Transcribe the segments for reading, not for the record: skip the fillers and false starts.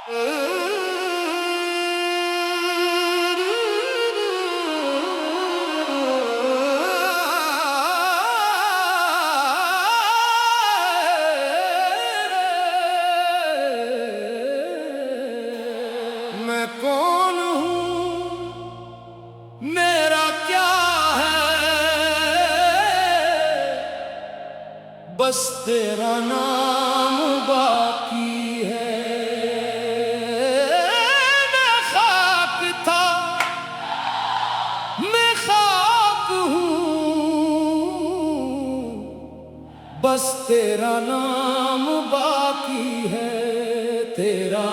मैं कौन हूँ, मेरा क्या है, बस तेरा नाम बाकी है। मैं खाक था, मैं खाक हूँ, बस तेरा नाम बाकी है। तेरा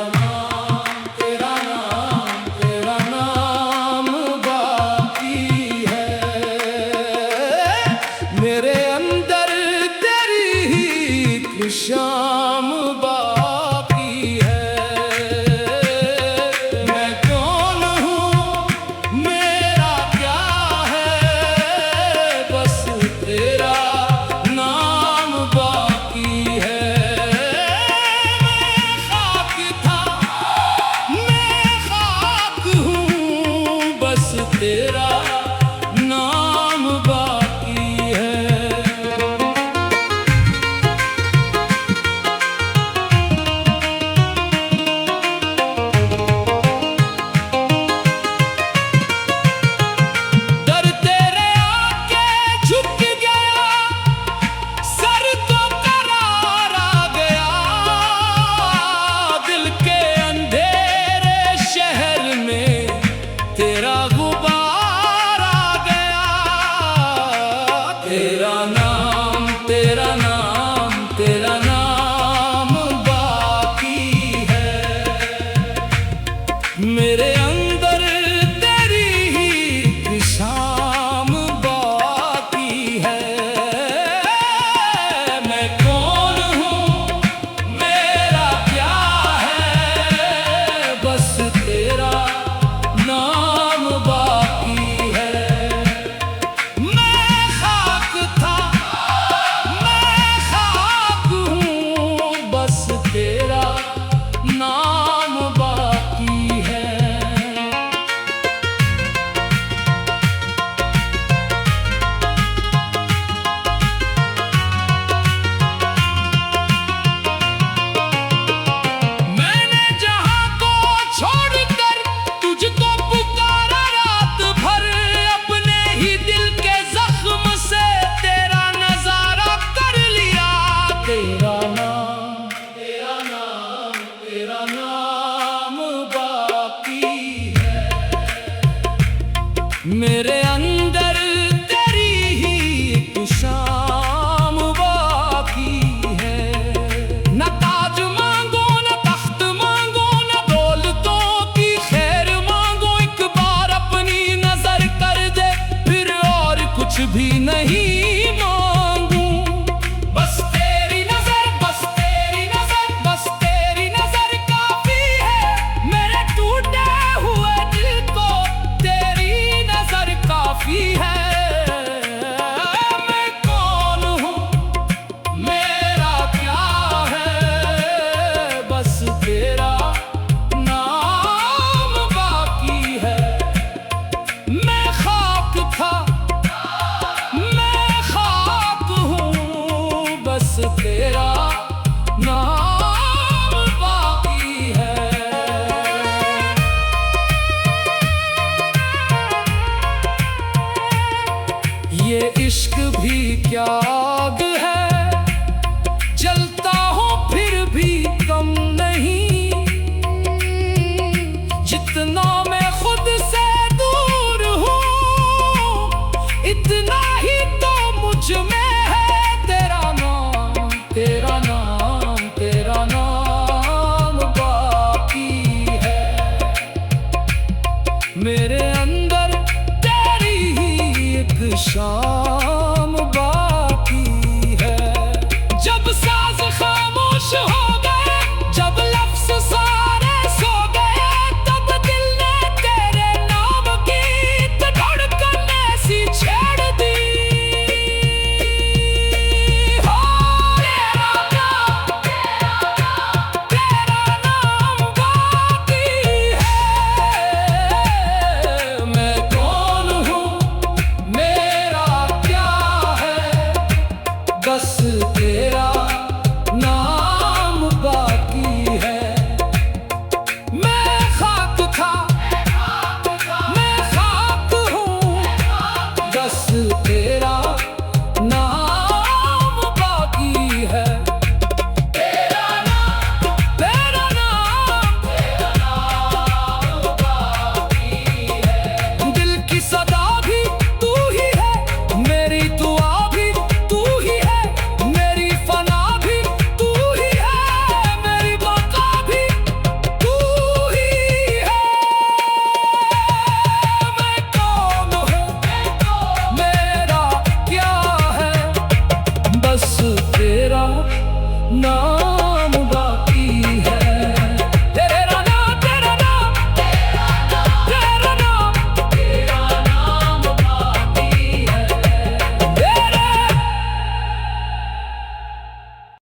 शाम बाकी है। मैं कौन हूँ, मेरा क्या है, बस तेरा नाम बाकी है। मैं खाक था, मैं खाक हूँ, बस तेरा नाम बाकी है। तेरा नाम बाकी है। मेरे अंदर तेरी ही शाम बाकी है। मैं कौन हूँ, मेरा क्या है, बस तेरा नाम बाकी है। मैं खाक था, तेरा नाम बाकी है। मैंने जहां को छोड़कर तुझको पुकारा रात भर, अपने ही दिल के जख्म से तेरा नजारा कर लिया। तेरा नाम बाकी है। मेरे